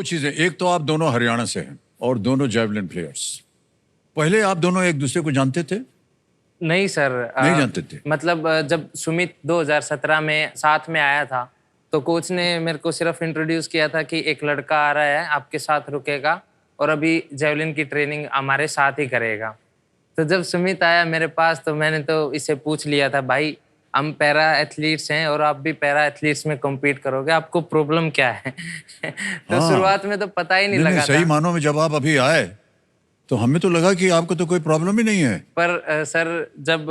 दो चीजें, एक तो आप दोनों हरियाणा से हैं और दोनों जैवलिन प्लेयर्स। पहले आप दोनों एक दूसरे को जानते थे? नहीं सर, नहीं जानते थे? मतलब जब सुमित 2017 में साथ में आया था तो कोच ने मेरे को सिर्फ इंट्रोड्यूस किया था कि एक लड़का आ रहा है आपके साथ रुकेगा और अभी जेवलिन की ट्रेनिंग हमारे साथ ही करेगा। तो जब सुमित आया मेरे पास तो मैंने तो इससे पूछ लिया था, भाई हम पैरा एथलीट्स हैं और आप भी पैरा एथलीट्स में कम्पीट करोगे, आपको प्रॉब्लम क्या है? तो हाँ। शुरुआत में तो पता ही नहीं नहीं लगा सही था। मानों में जब आप अभी आए तो हमें तो लगा कि आपको तो कोई प्रॉब्लम ही नहीं है। पर सर जब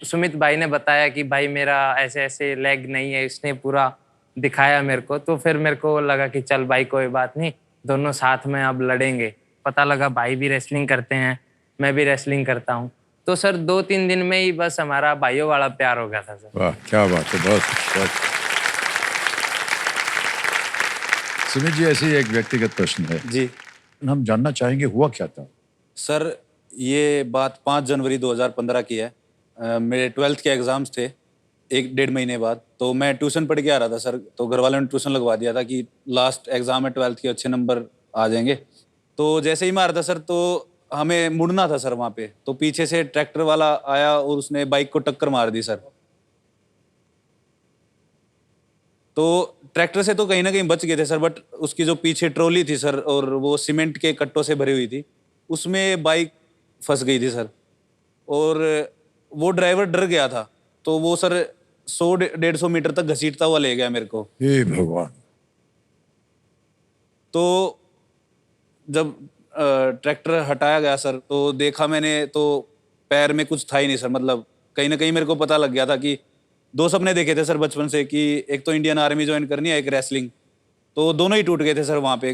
सुमित भाई ने बताया कि भाई मेरा ऐसे ऐसे लेग नहीं है, इसने पूरा दिखाया मेरे को, तो फिर मेरे को लगा कि चल भाई कोई बात नहीं, दोनों साथ में अब लड़ेंगे। पता लगा भाई भी रेसलिंग करते हैं, मैं भी रेसलिंग करता हूँ। तो सर 2-3 दिन में ही बस हमारा भाइयों वाला प्यार हो गया था सर। वाह क्या बात है, बहुत बहुत। सुमित जी, ऐसे ही एक व्यक्तिगत प्रश्न है जी हम जानना चाहेंगे, हुआ क्या था? सर, ये बात 5 जनवरी 2015 की है। मेरे 12th के एग्ज़ाम्स थे 1-1.5 महीने बाद। तो मैं ट्यूशन पढ़ के आ रहा था सर, तो घर वालों ने ट्यूशन लगवा दिया था कि लास्ट एग्ज़ाम है 12th के, अच्छे नंबर आ जाएंगे। तो जैसे ही मैं आ रहा था सर, तो हमें मुड़ना था सर वहाँ पे। तो पीछे से ट्रैक्टर वाला आया और उसने बाइक को टक्कर मार दी सर। तो ट्रैक्टर से तो कहीं ना कहीं बच गए थे सर, बट उसकी जो पीछे ट्रॉली थी सर और वो सीमेंट के कट्टों से भरी हुई थी, उसमें बाइक फंस गई थी सर। और वो ड्राइवर डर गया था, तो वो सर 100-150 मीटर तक घसीटता हुआ ले गया मेरे को। हे भगवान। तो जब ट्रैक्टर हटाया गया सर, तो देखा मैंने तो पैर में कुछ था ही नहीं सर। मतलब कहीं ना कहीं मेरे को पता लग गया था कि 2 सपने देखे थे सर बचपन से, कि एक तो इंडियन आर्मी ज्वाइन करनी है, एक रेसलिंग। तो दोनों ही टूट गए थे सर वहाँ पे।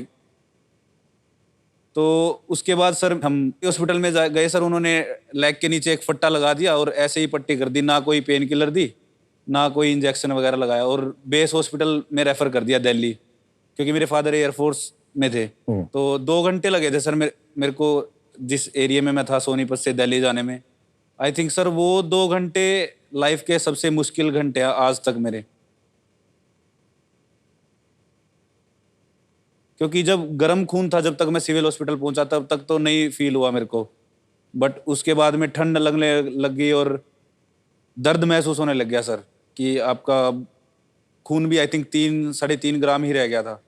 तो उसके बाद सर हम हॉस्पिटल में गए सर, उन्होंने लेग के नीचे एक फट्टा लगा दिया और ऐसे ही पट्टी कर दी, ना कोई पेन किलर दी, ना कोई इंजेक्शन वगैरह लगाया, और बेस हॉस्पिटल में रेफर कर दिया दिल्ली, क्योंकि मेरे फादर एयरफोर्स में थे। तो 2 घंटे लगे थे सर मेरे को जिस एरिया में मैं था सोनीपत से दिल्ली जाने में। आई थिंक सर वो 2 घंटे लाइफ के सबसे मुश्किल घंटे हैं आज तक मेरे, क्योंकि जब गर्म खून था, जब तक मैं सिविल हॉस्पिटल पहुंचा तब तक तो नहीं फील हुआ मेरे को, बट उसके बाद में ठंड लगने लग गई और दर्द महसूस होने लग गया सर, कि आपका खून भी आई थिंक 3-3.5 ग्राम ही रह गया था।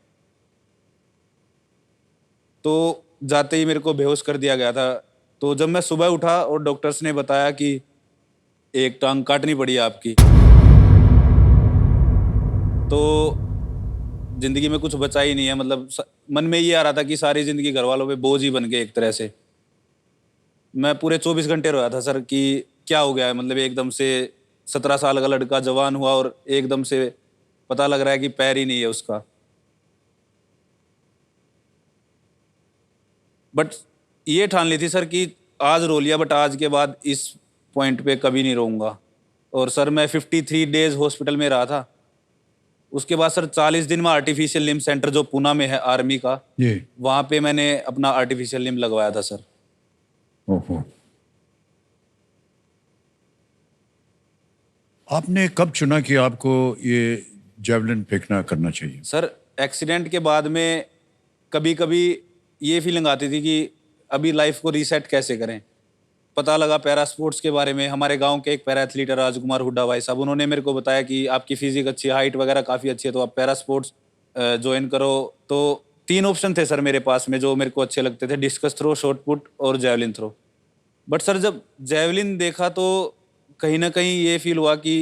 तो जाते ही मेरे को बेहोश कर दिया गया था। तो जब मैं सुबह उठा और डॉक्टर्स ने बताया कि एक टांग काटनी पड़ी आपकी, तो जिंदगी में कुछ बचा ही नहीं है। मतलब मन में ये आ रहा था कि सारी जिंदगी घर वालों पे बोझ ही बन गए एक तरह से। मैं पूरे 24 घंटे रोया था सर कि क्या हो गया है। मतलब एकदम से 17 साल का लड़का जवान हुआ और एकदम से पता लग रहा है कि पैर ही नहीं है उसका। बट ये ठान ली थी सर कि आज रो लिया, बट आज के बाद इस पॉइंट पे कभी नहीं रोऊंगा। और सर मैं 53 डेज हॉस्पिटल में रहा था। उसके बाद सर 40 दिन में आर्टिफिशियल लिम्ब सेंटर जो पुणे में है आर्मी का, वहां पे मैंने अपना आर्टिफिशियल लिम्ब लगवाया था सर। ओहो। आपने कब चुना कि आपको ये जेवलिन फेंकना करना चाहिए? सर एक्सीडेंट के बाद में कभी कभी ये फीलिंग आती थी कि अभी लाइफ को रीसेट कैसे करें। पता लगा पैरा स्पोर्ट्स के बारे में। हमारे गांव के एक पैरा एथलीट है राजकुमार हुड्डा भाई साहब, उन्होंने मेरे को बताया कि आपकी फिजिक अच्छी है, हाइट वगैरह काफ़ी अच्छी है, तो आप पैरा स्पोर्ट्स ज्वाइन करो। तो 3 ऑप्शन थे सर मेरे पास में जो मेरे को अच्छे लगते थे, डिस्कस थ्रो, शॉर्ट पुट और जेवलिन थ्रो। बट सर जब जेवलिन देखा तो कहीं ना कहीं ये फील हुआ कि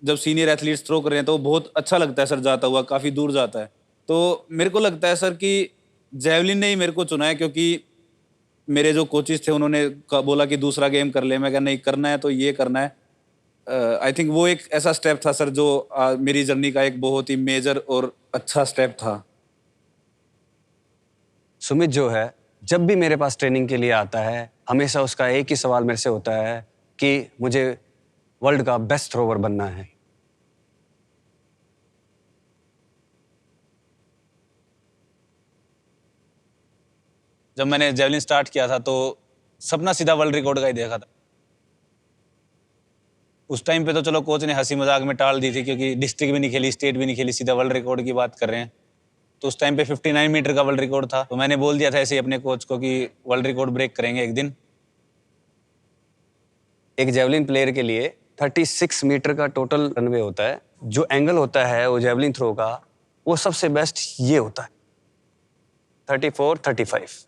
जब सीनियर एथलीट्स थ्रो कर रहे हैं तो बहुत अच्छा लगता है सर, जाता हुआ काफ़ी दूर जाता है। तो मेरे को लगता है सर कि जेवलिन ने ही मेरे को चुना है, क्योंकि मेरे जो कोचेस थे उन्होंने बोला कि दूसरा गेम कर ले। मैं कहा नहीं, करना है तो ये करना है। आई थिंक वो एक ऐसा स्टेप था सर जो मेरी जर्नी का एक बहुत ही मेजर और अच्छा स्टेप था। सुमित जो है, जब भी मेरे पास ट्रेनिंग के लिए आता है, हमेशा उसका एक ही सवाल मेरे से होता है कि मुझे वर्ल्ड का बेस्ट थ्रोवर बनना है। जब मैंने जेवलिन स्टार्ट किया था तो सपना सीधा वर्ल्ड रिकॉर्ड का ही देखा था। उस टाइम पे तो चलो कोच ने हंसी मजाक में टाल दी थी, क्योंकि डिस्ट्रिक्ट भी नहीं खेली, स्टेट भी नहीं खेली, सीधा वर्ल्ड रिकॉर्ड की बात कर रहे हैं। तो उस टाइम पे 59 मीटर का वर्ल्ड रिकॉर्ड था। तो मैंने बोल दिया था ऐसे ही अपने कोच को कि वर्ल्ड रिकॉर्ड ब्रेक करेंगे एक दिन। एक जेवलिन प्लेयर के लिए 36 मीटर का टोटल रनवे होता है। जो एंगल होता है वो जेवलिन थ्रो का, वो सबसे बेस्ट ये होता है 34, 35।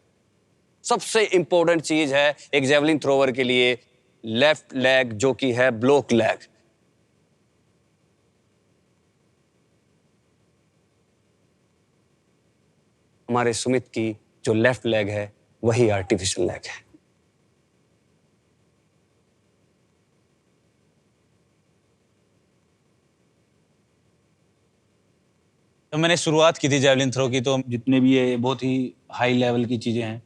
सबसे इंपॉर्टेंट चीज है एक जेवलिन थ्रोवर के लिए लेफ्ट लेग, जो कि है ब्लॉक लेग। हमारे सुमित की जो लेफ्ट लेग है वही आर्टिफिशियल लेग है। तो मैंने शुरुआत की थी जेवलिन थ्रो की, तो जितने भी ये बहुत ही हाई लेवल की चीज़ें हैं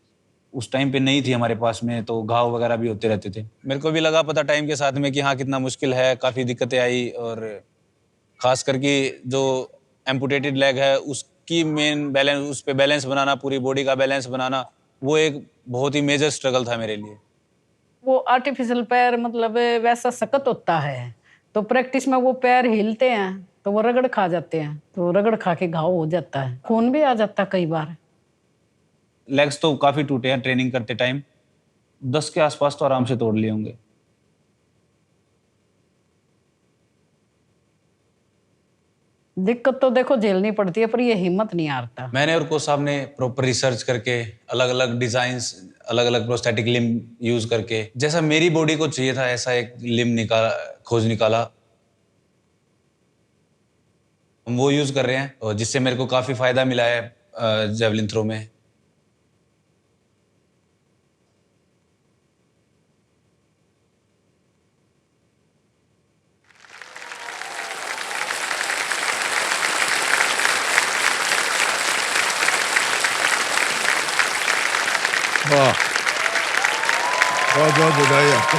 उस टाइम पे नहीं थी हमारे पास में, तो घाव वगैरह भी होते रहते थे। मेरे को भी लगा पता टाइम के साथ में कि हाँ कितना मुश्किल है, काफ़ी दिक्कतें आई। और ख़ास करके जो एम्पुटेटेड लेग है उसकी मेन बैलेंस, उस पे बैलेंस बनाना, पूरी बॉडी का बैलेंस बनाना, वो एक बहुत ही मेजर स्ट्रगल था मेरे लिए। वो आर्टिफिशियल पैर मतलब वैसा सख्त होता है, तो प्रैक्टिस में वो पैर हिलते हैं तो वो रगड़ खा जाते हैं, तो रगड़ खा के घाव हो जाता है, खून भी आ जाता है कई बार। लेग्स तो काफ़ी टूटे हैं ट्रेनिंग करते टाइम, 10 के आसपास तो आराम से तोड़ लिए होंगे। दिक्कत तो देखो झेलनी पड़ती है, पर ये हिम्मत नहीं हारता। मैंने और कोच साहब ने प्रॉपर रिसर्च करके अलग अलग डिजाइन्स, अलग अलग प्रोस्थेटिक लिम्ब यूज करके जैसा मेरी बॉडी को चाहिए था ऐसा एक लिम्ब खोज निकाला। हम वो यूज कर रहे हैं और जिससे मेरे को काफी फायदा मिला है जेवलिन थ्रो में। वाह, बहुत बहुत बधाई आपको।